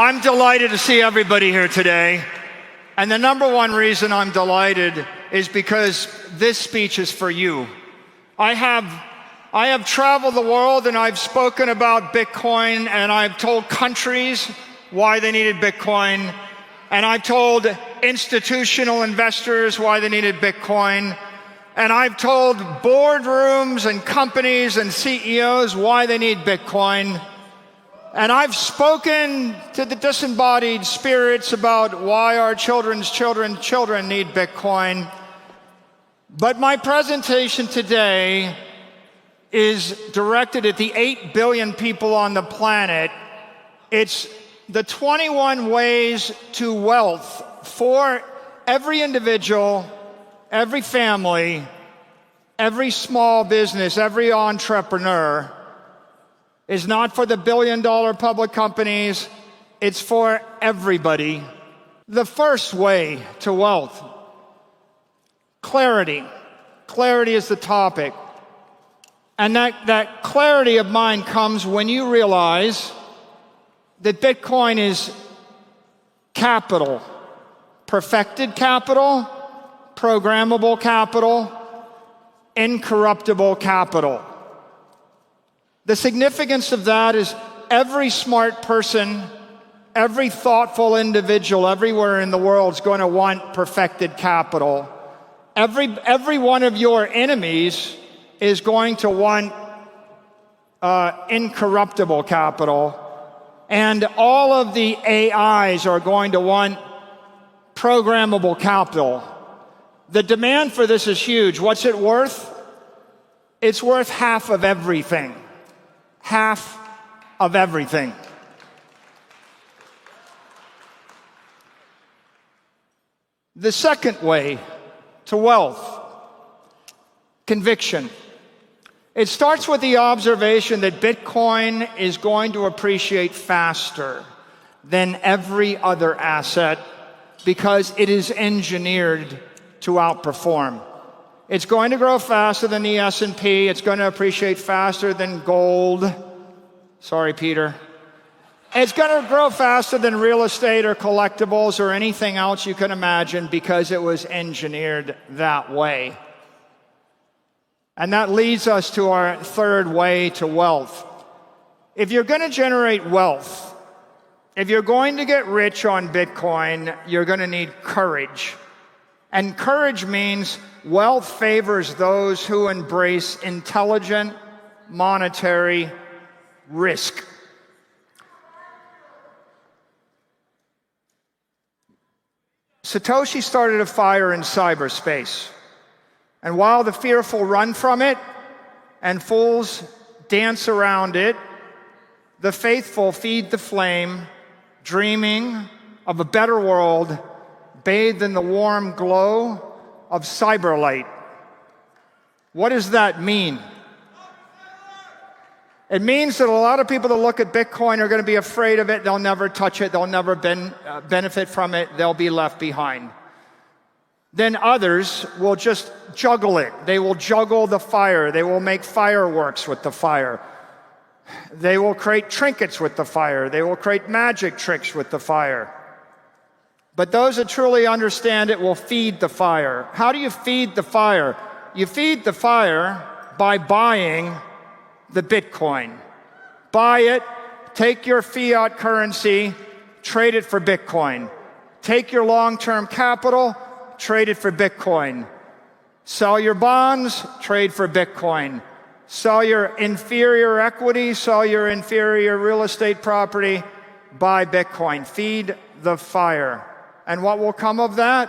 I'm delighted to see everybody here today. And the number one reason I'm delighted is because this speech is for you. I have traveled the world and I've spoken about Bitcoin, and I've told countries why they needed Bitcoin, and I've told institutional investors why they needed Bitcoin, and I've told boardrooms and companies and CEOs why they need Bitcoin. And I've spoken to the disembodied spirits about why our children's children need Bitcoin. But my presentation today is directed at the 8 billion people on the planet. It's the 21 ways to wealth for every individual, every family, every small business, every entrepreneur. Is not for the billion-dollar public companies, it's for everybody. The first way to wealth, clarity. Clarity is the topic. And that clarity of mind comes when you realize that Bitcoin is capital, perfected capital, programmable capital, incorruptible capital. The significance of that is every smart person, every thoughtful individual everywhere in the world is going to want perfected capital. Every one of your enemies is going to want incorruptible capital. And all of the AIs are going to want programmable capital. The demand for this is huge. What's it worth? It's worth half of everything. Half of everything. The second way to wealth, conviction. It starts with the observation that Bitcoin is going to appreciate faster than every other asset because it is engineered to outperform. It's going to grow faster than the S&P. It's going to appreciate faster than gold. Sorry, Peter. It's going to grow faster than real estate or collectibles or anything else you can imagine because it was engineered that way. And that leads us to our third way to wealth. If you're going to generate wealth, if you're going to get rich on Bitcoin, you're going to need courage. And courage means wealth favors those who embrace intelligent monetary risk. Satoshi started a fire in cyberspace. And while the fearful run from it and fools dance around it, the faithful feed the flame, dreaming of a better world bathed in the warm glow of cyberlight. What does that mean? It means that a lot of people that look at Bitcoin are going to be afraid of it. They'll never touch it. They'll never benefit from it. They'll be left behind. Then others will just juggle it. They will juggle the fire. They will make fireworks with the fire. They will create trinkets with the fire. They will create magic tricks with the fire. But those that truly understand it will feed the fire. How do you feed the fire? You feed the fire by buying the Bitcoin. Buy it, take your fiat currency, trade it for Bitcoin. Take your long-term capital, trade it for Bitcoin. Sell your bonds, trade for Bitcoin. Sell your inferior equity, sell your inferior real estate property, buy Bitcoin. Feed the fire. And what will come of that?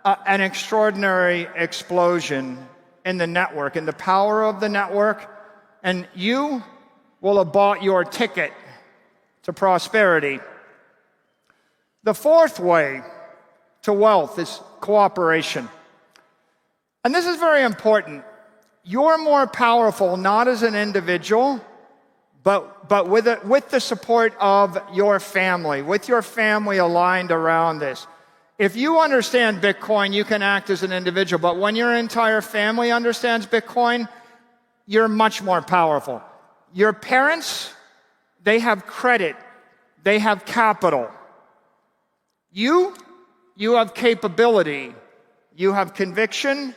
An extraordinary explosion in the network, in the power of the network. And you will have bought your ticket to prosperity. The fourth way to wealth is cooperation. And this is very important. You're more powerful not as an individual, but with the support of your family, with your family aligned around this. If you understand Bitcoin, you can act as an individual, but when your entire family understands Bitcoin, you're much more powerful. Your parents, they have credit, they have capital. You have capability, you have conviction,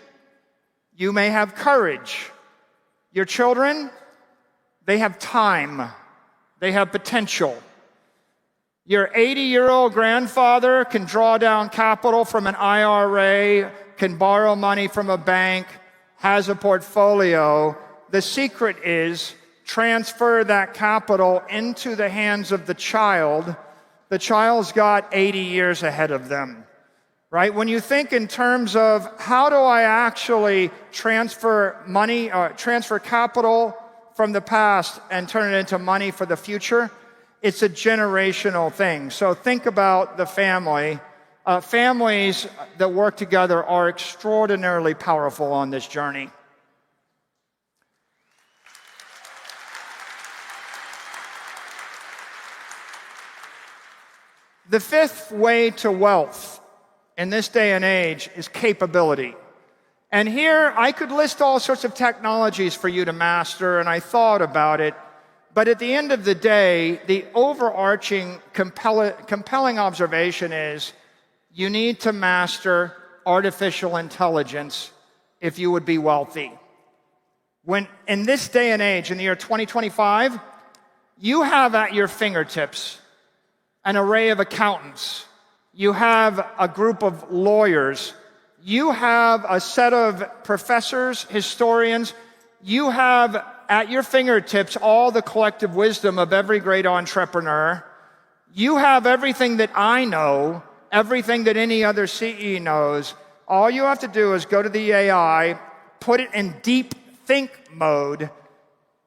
you may have courage. Your children, they have time, they have potential. Your 80-year-old grandfather can draw down capital from an IRA, can borrow money from a bank, has a portfolio. The secret is transfer that capital into the hands of the child. The child's got 80 years ahead of them, right? When you think in terms of how do I actually transfer money, transfer capital from the past and turn it into money for the future, it's a generational thing. So think about the family. Families that work together are extraordinarily powerful on this journey. The fifth way to wealth in this day and age is capability. And here I could list all sorts of technologies for you to master, and I thought about it. But at the end of the day, the overarching compelling observation is you need to master artificial intelligence if you would be wealthy. When in this day and age, in the year 2025, you have at your fingertips an array of accountants. You have a group of lawyers. You have a set of professors, historians. You have at your fingertips all the collective wisdom of every great entrepreneur. You have everything that I know, everything that any other CE knows. All you have to do is go to the AI, put it in deep think mode,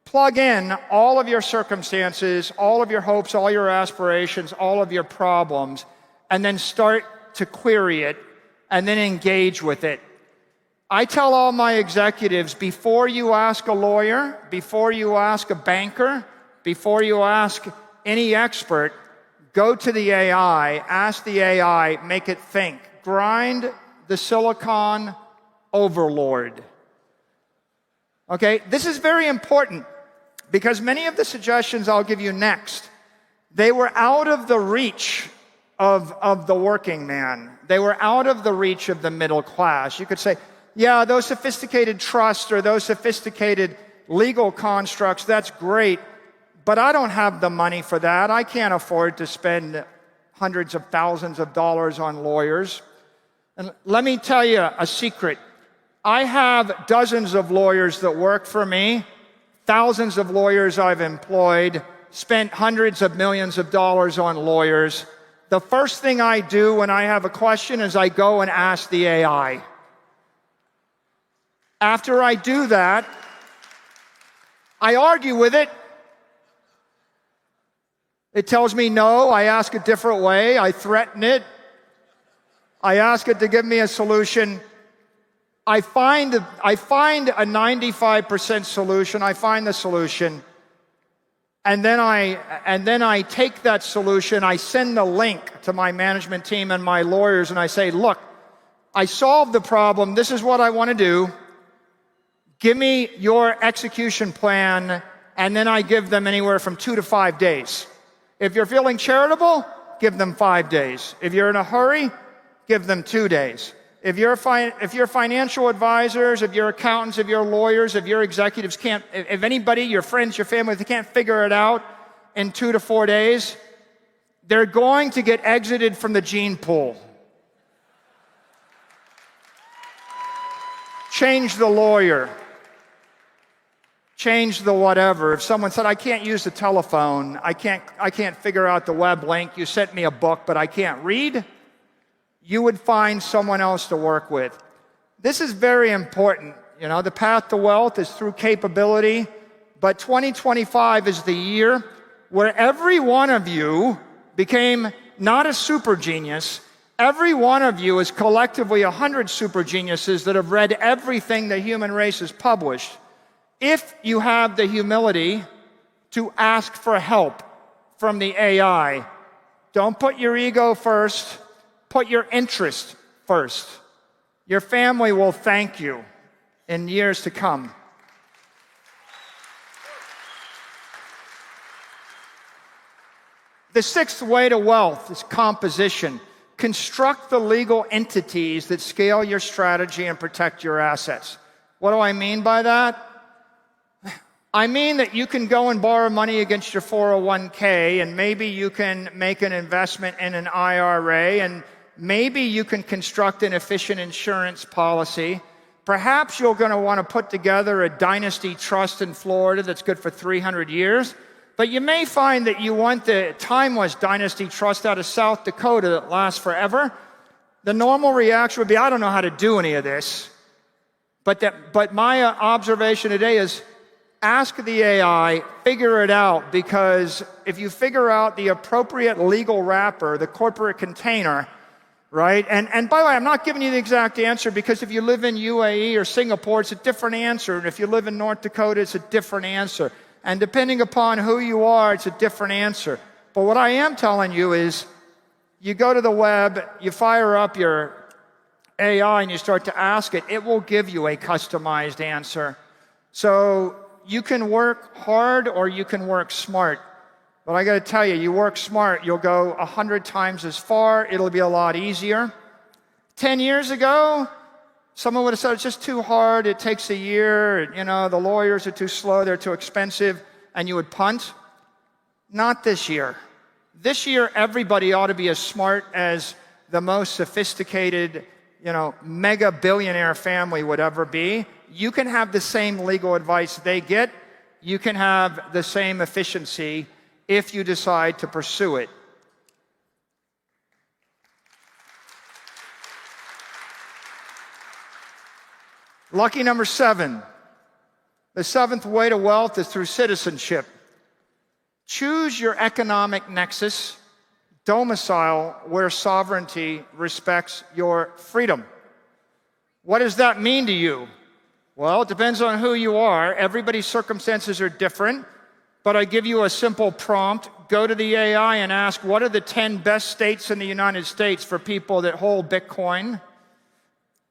plug in all of your circumstances, all of your hopes, all your aspirations, all of your problems, and then start to query it and then engage with it. I tell all my executives, before you ask a lawyer, before you ask a banker, before you ask any expert, go to the AI, ask the AI, make it think. Grind the silicon overlord. Okay, this is very important because many of the suggestions I'll give you next, they were out of the reach of the working man. They were out of the reach of the middle class. You could say, yeah, those sophisticated trusts or those sophisticated legal constructs, that's great, but I don't have the money for that. I can't afford to spend hundreds of thousands of dollars on lawyers. And let me tell you a secret. I have dozens of lawyers that work for me, thousands of lawyers I've employed, spent hundreds of millions of dollars on lawyers. The first thing I do when I have a question is I go and ask the AI. After I do that, I argue with it. It tells me no, I ask a different way, I threaten it. I ask it to give me a solution. I find a 95% solution, I find the solution, and then I take that solution, I send the link to my management team and my lawyers, and I say, look, I solved the problem, this is what I want to do. Give me your execution plan, and then I give them anywhere from 2 to 5 days. If you're feeling charitable, give them 5 days. If you're in a hurry, give them 2 days. If your financial advisors, if your accountants, if your lawyers, if your executives can't, if anybody, your friends, your family, if they can't figure it out in 2 to 4 days, they're going to get exited from the gene pool. Change the lawyer. Change the whatever. If someone said, I can't use the telephone, I can't figure out the web link, you sent me a book, but I can't read, you would find someone else to work with. This is very important. You know, the path to wealth is through capability, but 2025 is the year where every one of you became not a super genius. Every one of you is collectively 100 super geniuses that have read everything the human race has published. If you have the humility to ask for help from the AI. Don't put your ego first, put your interest first. Your family will thank you in years to come. The sixth way to wealth is composition. Construct the legal entities that scale your strategy and protect your assets. What do I mean by that? I mean that you can go and borrow money against your 401k, and maybe you can make an investment in an IRA, and maybe you can construct an efficient insurance policy. Perhaps you're going to want to put together a dynasty trust in Florida that's good for 300 years. But you may find that you want the timeless dynasty trust out of South Dakota that lasts forever. The normal reaction would be, I don't know how to do any of this. But my observation today is, ask the AI, figure it out, because if you figure out the appropriate legal wrapper, the corporate container, right? And by the way, I'm not giving you the exact answer, because if you live in UAE or Singapore, it's a different answer. And if you live in North Dakota, it's a different answer. And depending upon who you are, it's a different answer. But what I am telling you is, you go to the web, you fire up your AI and you start to ask it, it will give you a customized answer. So you can work hard or you can work smart. But I got to tell you, you work smart, you'll go 100 times as far. It'll be a lot easier. 10 years ago, someone would have said, it's just too hard, it takes a year, you know, the lawyers are too slow, they're too expensive, and you would punt. Not this year. This year, everybody ought to be as smart as the most sophisticated, you know, mega billionaire family would ever be. You can have the same legal advice they get. You can have the same efficiency if you decide to pursue it. Lucky number 7. The seventh way to wealth is through citizenship. Choose your economic nexus, domicile where sovereignty respects your freedom. What does that mean to you? Well, it depends on who you are. Everybody's circumstances are different, but I give you a simple prompt. Go to the AI and ask, what are the 10 best states in the United States for people that hold Bitcoin?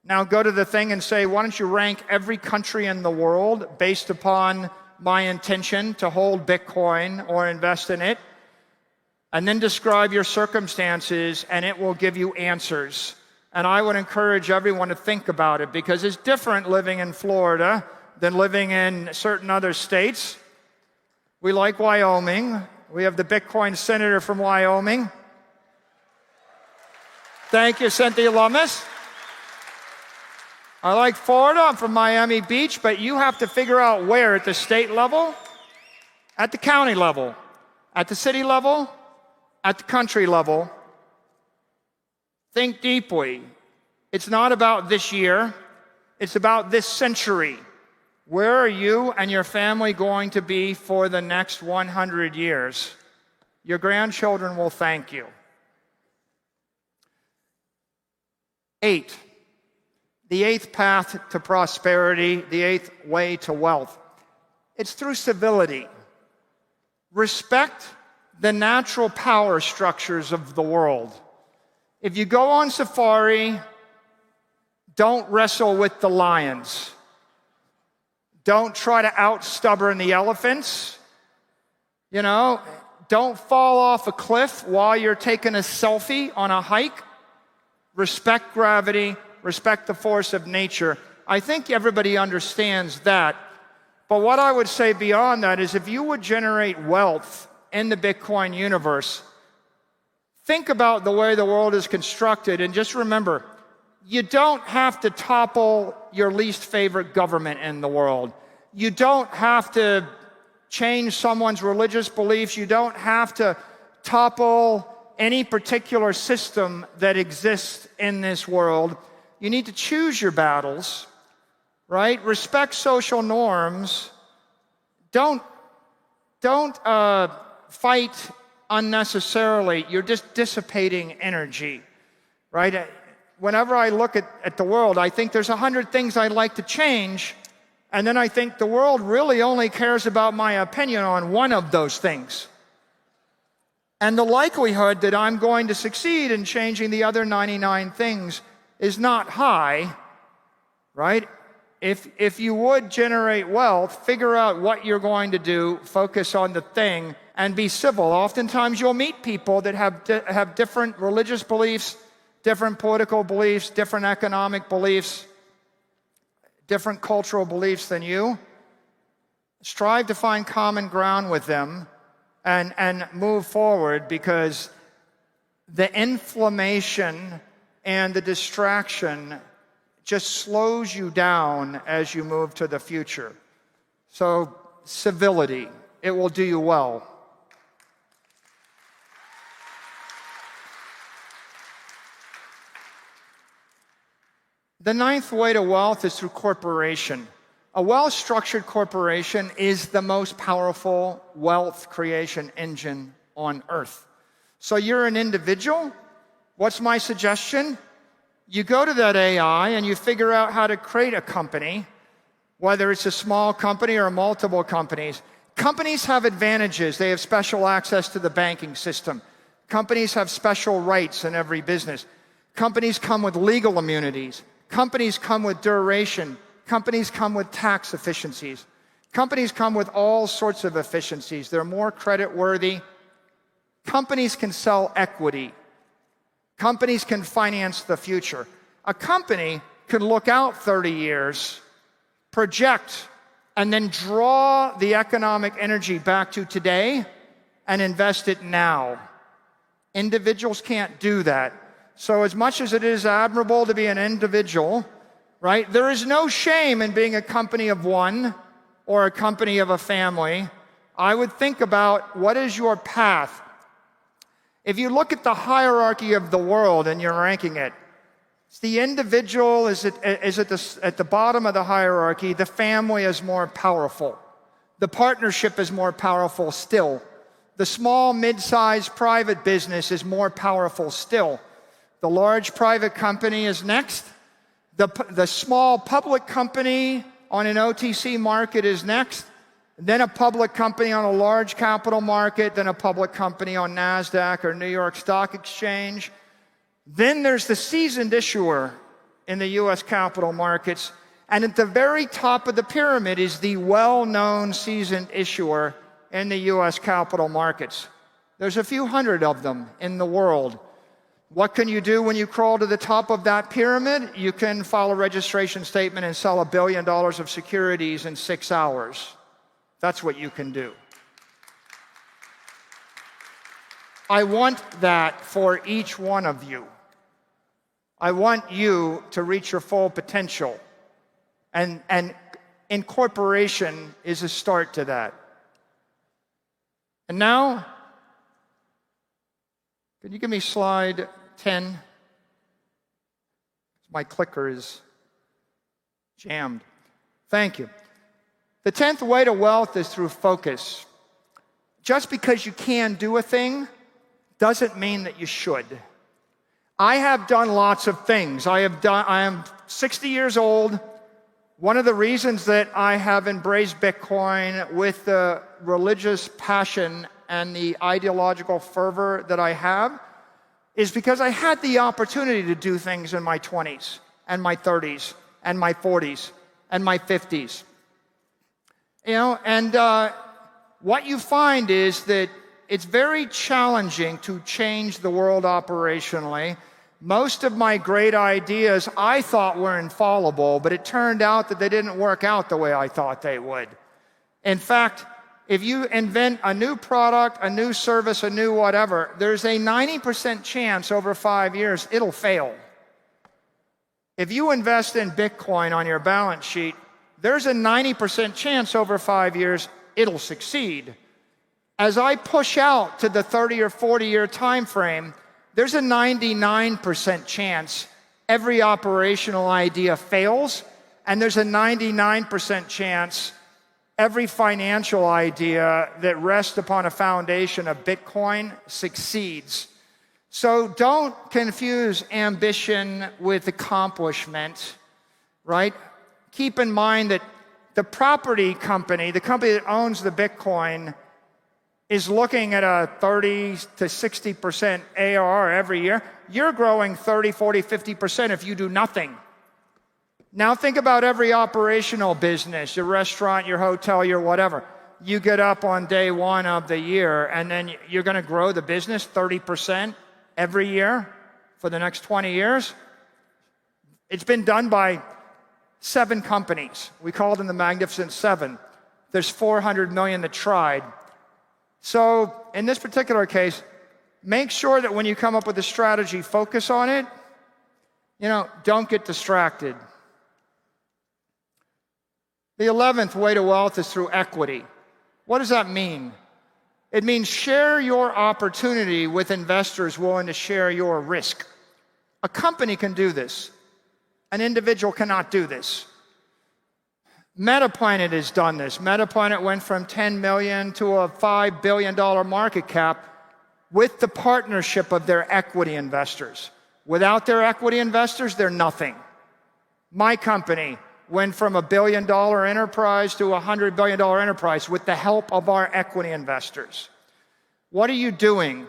Now go to the thing and say, why don't you rank every country in the world based upon my intention to hold Bitcoin or invest in it? And then describe your circumstances, and it will give you answers. And I would encourage everyone to think about it, because it's different living in Florida than living in certain other states. We like Wyoming. We have the Bitcoin senator from Wyoming. Thank you, Cynthia Lummis. I like Florida. I'm from Miami Beach, but you have to figure out where, at the state level, at the county level, at the city level, at the country level. Think deeply. It's not about this year. It's about this century. Where are you and your family going to be for the next 100 years? Your grandchildren will thank you. 8. The eighth path to prosperity, the eighth way to wealth. It's through civility. Respect the natural power structures of the world. If you go on safari, don't wrestle with the lions. Don't try to out-stubborn the elephants. You know, don't fall off a cliff while you're taking a selfie on a hike. Respect gravity. Respect the force of nature. I think everybody understands that. But what I would say beyond that is, if you would generate wealth in the Bitcoin universe, think about the way the world is constructed, and just remember, you don't have to topple your least favorite government in the world. You don't have to change someone's religious beliefs. You don't have to topple any particular system that exists in this world. You need to choose your battles, right? Respect social norms. Don't fight unnecessarily. You're just dissipating energy, right? Whenever I look at the world, I think there's 100 things I'd like to change, And then I think the world really only cares about my opinion on one of those things. And the likelihood that I'm going to succeed in changing the other 99 things is not high, right? If you would generate wealth, figure out what you're going to do, focus on the thing, and be civil. Oftentimes you'll meet people that have different religious beliefs, different political beliefs, different economic beliefs, different cultural beliefs than you. Strive to find common ground with them and move forward, because the inflammation and the distraction just slows you down as you move to the future. So, civility, it will do you well. The ninth way to wealth is through corporation. A well-structured corporation is the most powerful wealth creation engine on earth. So you're an individual. What's my suggestion? You go to that AI and you figure out how to create a company, whether it's a small company or multiple companies. Companies have advantages. They have special access to the banking system. Companies have special rights in every business. Companies come with legal immunities. Companies come with duration. Companies come with tax efficiencies. Companies come with all sorts of efficiencies. They're more credit-worthy. Companies can sell equity. Companies can finance the future. A company can look out 30 years, project, and then draw the economic energy back to today and invest it now. Individuals can't do that. So as much as it is admirable to be an individual, right, there is no shame in being a company of one or a company of a family. I would think about, what is your path? If you look at the hierarchy of the world and you're ranking it, the individual is at the bottom of the hierarchy. The family is more powerful. The partnership is more powerful still. The small, mid-sized private business is more powerful still. The large private company is next. The small public company on an OTC market is next. Then a public company on a large capital market. Then a public company on NASDAQ or New York Stock Exchange. Then there's the seasoned issuer in the U.S. capital markets. And at the very top of the pyramid is the well-known seasoned issuer in the U.S. capital markets. There's a few hundred of them in the world. What can you do when you crawl to the top of that pyramid? You can file a registration statement and sell $1 billion of securities in 6 hours. That's what you can do. I want that for each one of you. I want you to reach your full potential. And incorporation is a start to that. And now, can you give me slide 10? My clicker is jammed. Thank you. The 10th way to wealth is through focus. Just because you can do a thing doesn't mean that you should. I have done lots of things. I am 60 years old. One of the reasons that I have embraced Bitcoin with the religious passion and the ideological fervor that I have is because I had the opportunity to do things in my 20s and my 30s and my 40s and my 50s. You know, and what you find is that it's very challenging to change the world operationally. Most of my great ideas I thought were infallible, but it turned out that they didn't work out the way I thought they would. In fact, if you invent a new product, a new service, a new whatever, there's a 90% chance over 5 years it'll fail. If you invest in Bitcoin on your balance sheet, there's a 90% chance over 5 years it'll succeed. As I push out to the 30 or 40-year time frame, there's a 99% chance every operational idea fails, and there's a 99% chance every financial idea that rests upon a foundation of Bitcoin succeeds. So don't confuse ambition with accomplishment, right? Keep in mind that the property company, the company that owns the Bitcoin, is looking at a 30 to 60% ARR every year, you're growing 30, 40, 50% if you do nothing. Now think about every operational business, your restaurant, your hotel, your whatever. You get up on day one of the year and then you're gonna grow the business 30% every year for the next 20 years. It's been done by 7 companies. We call them the Magnificent Seven. There's 400 million that tried. So in this particular case, make sure that when you come up with a strategy, focus on it. Don't get distracted. The 11th way to wealth is through equity. What does that mean? It means share your opportunity with investors willing to share your risk. A company can do this. An individual cannot do this. Metaplanet has done this. Metaplanet went from 10 million to a $5 billion market cap with the partnership of their equity investors. Without their equity investors, they're nothing. My company went from a $1 billion enterprise to a $100 billion enterprise with the help of our equity investors. What are you doing?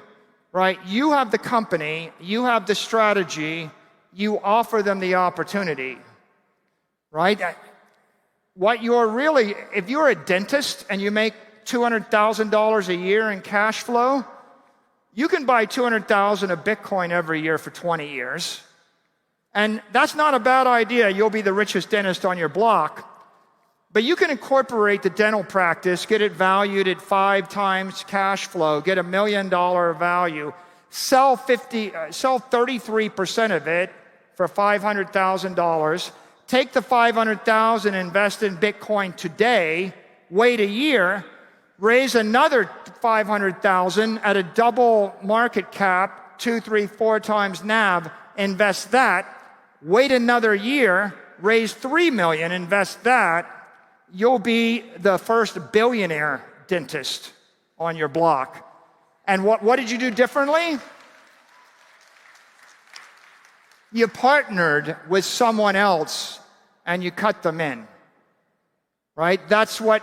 Right? You have the company, you have the strategy, you offer them the opportunity. Right? What you're really, if you're a dentist and you make $200,000 a year in cash flow, you can buy 200,000 of Bitcoin every year for 20 years. And that's not a bad idea. You'll be the richest dentist on your block. But you can incorporate the dental practice, get it valued at 5 times cash flow, get $1 million value, sell 33% of it for $500,000. Take the $500,000, invest in Bitcoin today, wait a year, raise another $500,000 at a double market cap, 2, 3, 4 times NAV, invest that, wait another year, raise $3 million, invest that, you'll be the first billionaire dentist on your block. And what did you do differently? You partnered with someone else and you cut them in, right? That's what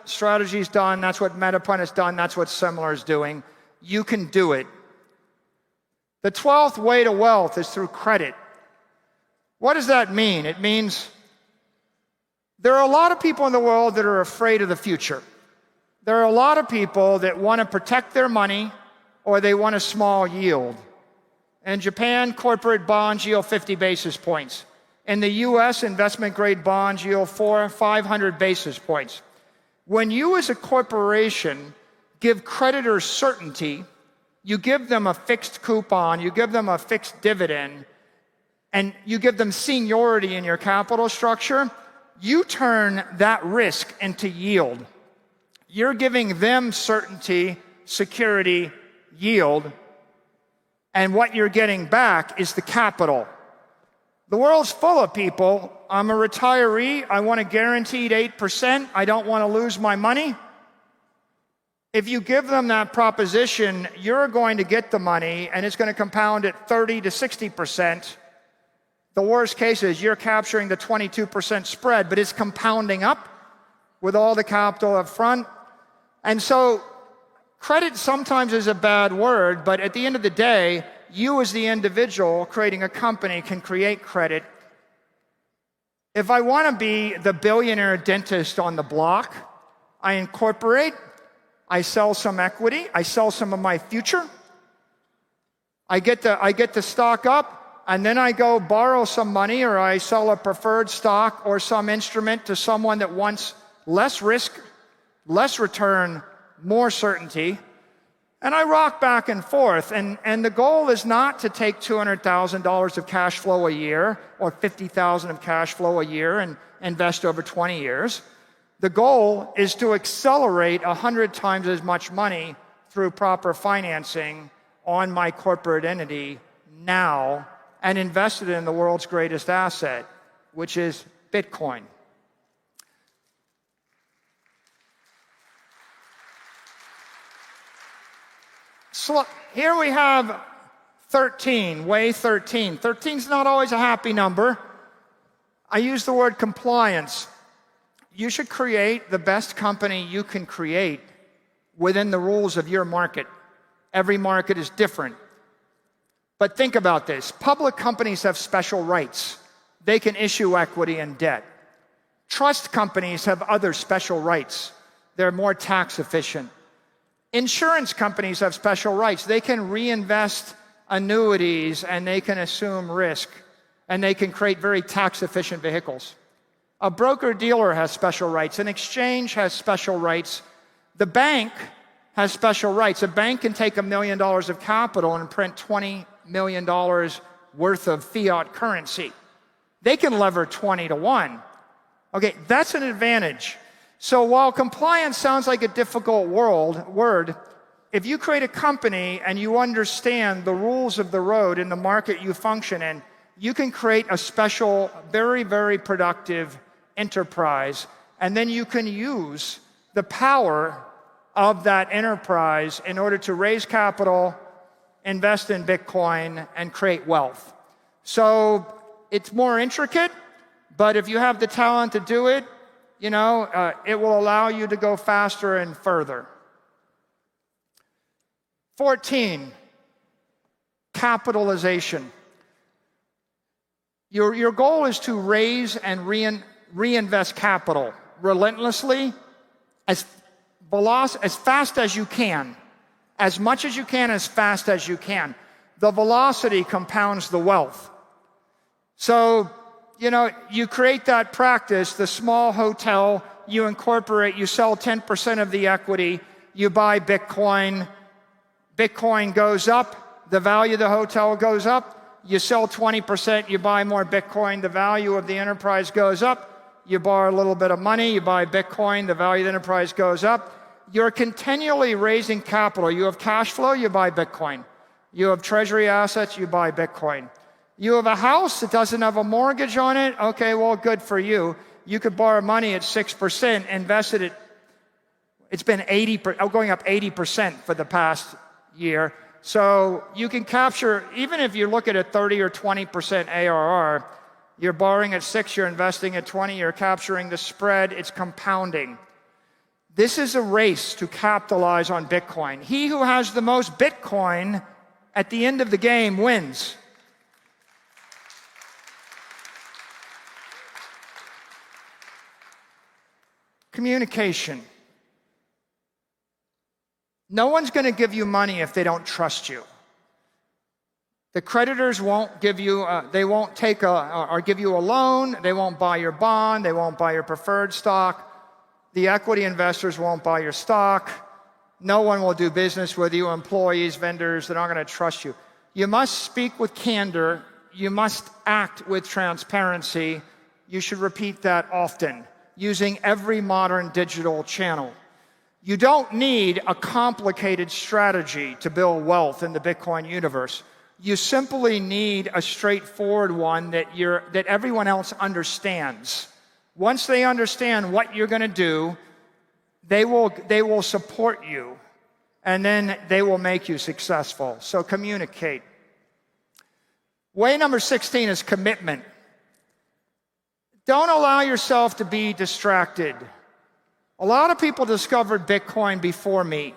strategy's done. That's what Metaplanet has done. That's what Similar is doing. You can do it. The 12th way to wealth is through credit. What does that mean? It means there are a lot of people in the world that are afraid of the future. There are a lot of people that want to protect their money or they want a small yield. In Japan, corporate bonds yield 50 basis points. In the US, investment-grade bonds yield 500 basis points. When you as a corporation give creditors certainty, you give them a fixed coupon, you give them a fixed dividend, and you give them seniority in your capital structure, you turn that risk into yield. You're giving them certainty, security, yield, and what you're getting back is the capital. The world's full of people. I'm a retiree. I want a guaranteed 8%. I don't want to lose my money. If you give them that proposition, you're going to get the money, and it's going to compound at 30 to 60%. The worst case is you're capturing the 22% spread, but it's compounding up with all the capital up front. And so credit sometimes is a bad word, but at the end of the day, you as the individual creating a company can create credit. If I want to be the billionaire dentist on the block, I incorporate, I sell some equity, I sell some of my future, I get the stock up, and then I go borrow some money or I sell a preferred stock or some instrument to someone that wants less risk, less return, more certainty, and I rock back and forth. And the goal is not to take $200,000 of cash flow a year or $50,000 of cash flow a year and invest over 20 years. The goal is to accelerate 100 times as much money through proper financing on my corporate entity now and invest it in the world's greatest asset, which is Bitcoin. So here we have 13, way 13. 13 is not always a happy number. I use the word compliance. you should create the best company you can create within the rules of your market. Every market is different. But think about this. Public companies have special rights. They can issue equity and debt. Trust companies have other special rights. They're more tax efficient. Insurance companies have special rights. They can reinvest annuities and they can assume risk and they can create very tax efficient vehicles. A broker-dealer has special rights. An exchange has special rights. The bank has special rights. A bank can take $1 million of capital and print $20 million worth of fiat currency. They can lever 20 to 1. Okay, that's an advantage. So while compliance sounds like a difficult word, if you create a company and you understand the rules of the road in the market you function in, you can create a special, very, very productive enterprise, and then you can use the power of that enterprise in order to raise capital, invest in Bitcoin, and create wealth. So it's more intricate, but if you have the talent to do it, it will allow you to go faster and further. 14, capitalization. Your goal is to raise and reinvest capital relentlessly, as fast as you can, as much as you can, as fast as you can. The velocity compounds the wealth. So, you create that practice, the small hotel, you incorporate, you sell 10% of the equity, you buy Bitcoin, Bitcoin goes up, the value of the hotel goes up, you sell 20%, you buy more Bitcoin, the value of the enterprise goes up, you borrow a little bit of money, you buy Bitcoin, the value of the enterprise goes up. You're continually raising capital. You have cash flow, you buy Bitcoin. You have treasury assets, you buy Bitcoin. You have a house that doesn't have a mortgage on it, okay, well, good for you. You could borrow money at 6%, invest it at, it's been going up 80% for the past year. So you can capture, even if you look at a 30 or 20% ARR, you're borrowing at 6, you're investing at 20, you're capturing the spread, it's compounding. This is a race to capitalize on Bitcoin. He who has the most Bitcoin at the end of the game wins. Communication. No one's going to give you money if they don't trust you. The creditors won't give you, they won't take or give you a loan. They won't buy your bond. They won't buy your preferred stock. The equity investors won't buy your stock. No one will do business with you. Employees, vendors, they're not going to trust you. You must speak with candor. You must act with transparency. You should repeat that often, using every modern digital channel. You don't need a complicated strategy to build wealth in the Bitcoin universe. You simply need a straightforward one that everyone else understands. Once they understand what you're going to do, they will support you, and then they will make you successful. So communicate. Way number 16 is commitment. Don't allow yourself to be distracted. A lot of people discovered Bitcoin before me.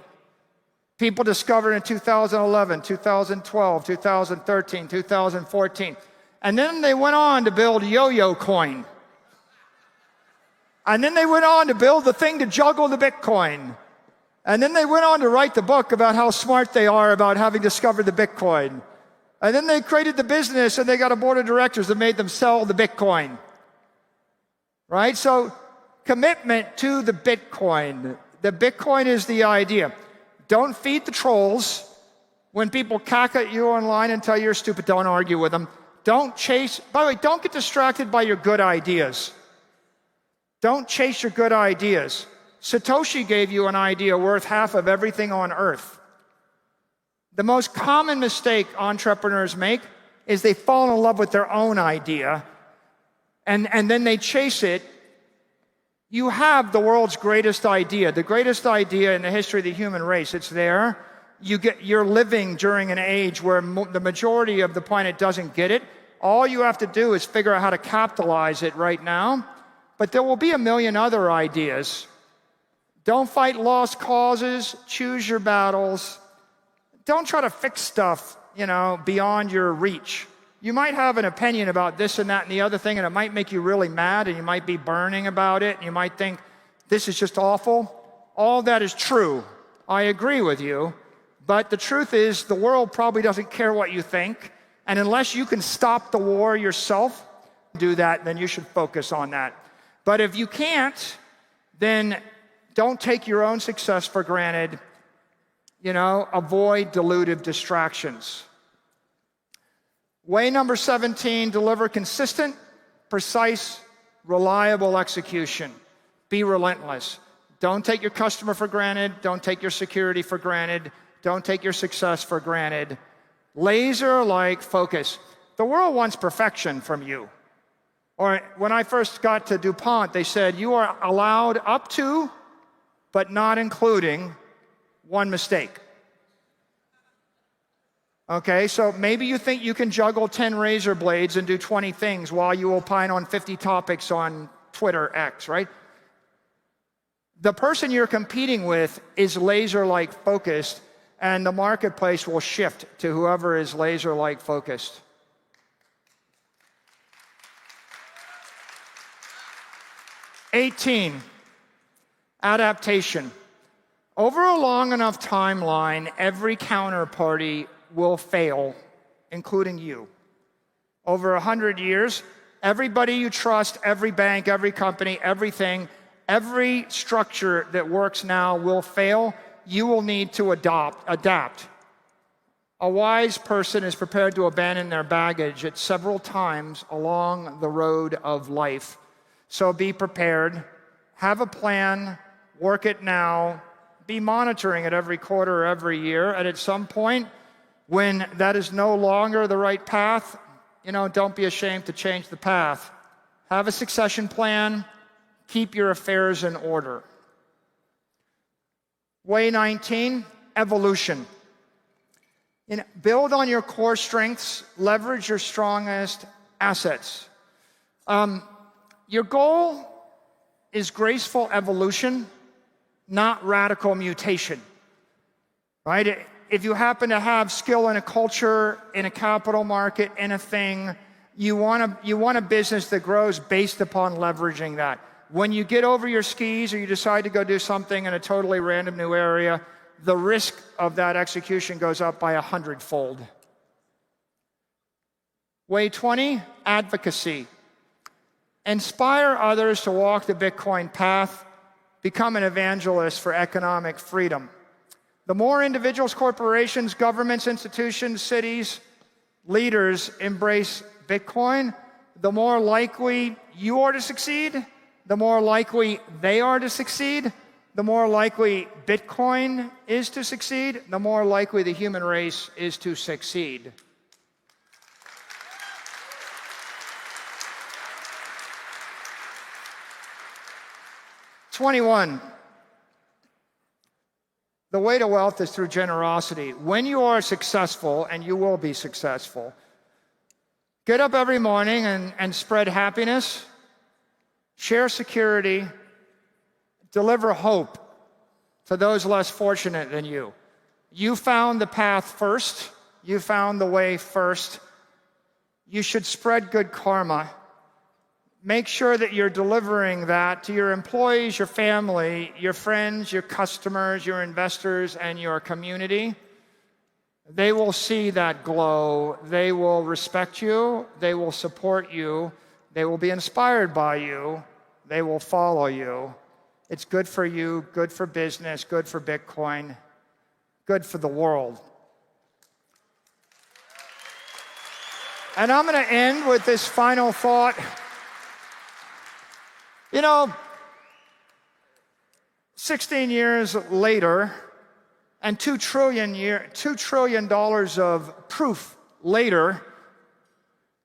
People discovered in 2011, 2012, 2013, 2014. And then they went on to build Yo-Yo Coin. And then they went on to build the thing to juggle the Bitcoin. And then they went on to write the book about how smart they are about having discovered the Bitcoin. And then they created the business and they got a board of directors that made them sell the Bitcoin. Right? So commitment to the Bitcoin. The Bitcoin is the idea. Don't feed the trolls. When people cack at you online and tell you you're stupid, don't argue with them. Don't chase, by the way, don't get distracted by your good ideas. Don't chase your good ideas. Satoshi gave you an idea worth half of everything on earth. The most common mistake entrepreneurs make is they fall in love with their own idea and then they chase it. You have the world's greatest idea, the greatest idea in the history of the human race. It's there. You're living during an age where the majority of the planet doesn't get it. All you have to do is figure out how to capitalize it right now. but there will be a million other ideas. Don't fight lost causes, choose your battles. Don't try to fix stuff, beyond your reach. You might have an opinion about this and that and the other thing, and it might make you really mad, and you might be burning about it, and you might think, this is just awful. All that is true. I agree with you. But the truth is, the world probably doesn't care what you think. And unless you can stop the war yourself, do that, then you should focus on that. But if you can't, then don't take your own success for granted. Avoid delusive distractions. Way number 17, deliver consistent, precise, reliable execution. Be relentless. Don't take your customer for granted. Don't take your security for granted. Don't take your success for granted. Laser-like focus. The world wants perfection from you. Or when I first got to DuPont, they said, you are allowed up to, but not including, one mistake. Okay, so maybe you think you can juggle 10 razor blades and do 20 things while you opine on 50 topics on Twitter X, right? The person you're competing with is laser-like focused, and the marketplace will shift to whoever is laser-like focused. '18, adaptation. Over a long enough timeline, every counterparty will fail, including you. Over 100 years, everybody you trust, every bank, every company, everything, every structure that works now will fail. You will need to adapt. A wise person is prepared to abandon their baggage at several times along the road of life. So be prepared, have a plan, work it now, be monitoring it every quarter or every year, and at some point, when that is no longer the right path, don't be ashamed to change the path. Have a succession plan, keep your affairs in order. Way 19, evolution. Build on your core strengths, leverage your strongest assets. Your goal is graceful evolution, not radical mutation, right? If you happen to have skill in a culture, in a capital market, in a thing, you want a business that grows based upon leveraging that. When you get over your skis or you decide to go do something in a totally random new area, the risk of that execution goes up by 100-fold. Way 20, advocacy. Inspire others to walk the Bitcoin path. Become an evangelist for economic freedom. The more individuals, corporations, governments, institutions, cities, leaders embrace Bitcoin, the more likely you are to succeed, the more likely they are to succeed, the more likely Bitcoin is to succeed, the more likely the human race is to succeed. '21. The way to wealth is through generosity. When you are successful, and you will be successful, get up every morning and spread happiness, share security, deliver hope to those less fortunate than you. You found the path first. You found the way first. You should spread good karma. Make sure that you're delivering that to your employees, your family, your friends, your customers, your investors, and your community. They will see that glow. They will respect you. They will support you. They will be inspired by you. They will follow you. It's good for you, good for business, good for Bitcoin, good for the world. And I'm going to end with this final thought. 16 years later, and $2 trillion of proof later,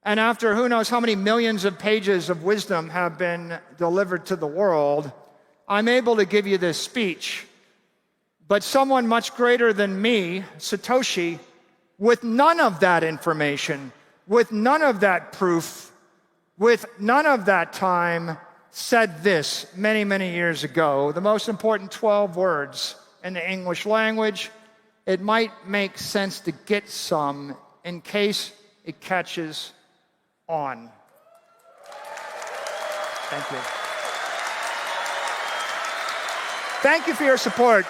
and after who knows how many millions of pages of wisdom have been delivered to the world, I'm able to give you this speech. But someone much greater than me, Satoshi, with none of that information, with none of that proof, with none of that time, said this many, many years ago, the most important 12 words in the English language. It might make sense to get some in case it catches on. Thank you. Thank you for your support.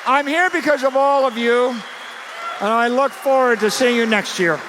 I'm here because of all of you, and I look forward to seeing you next year.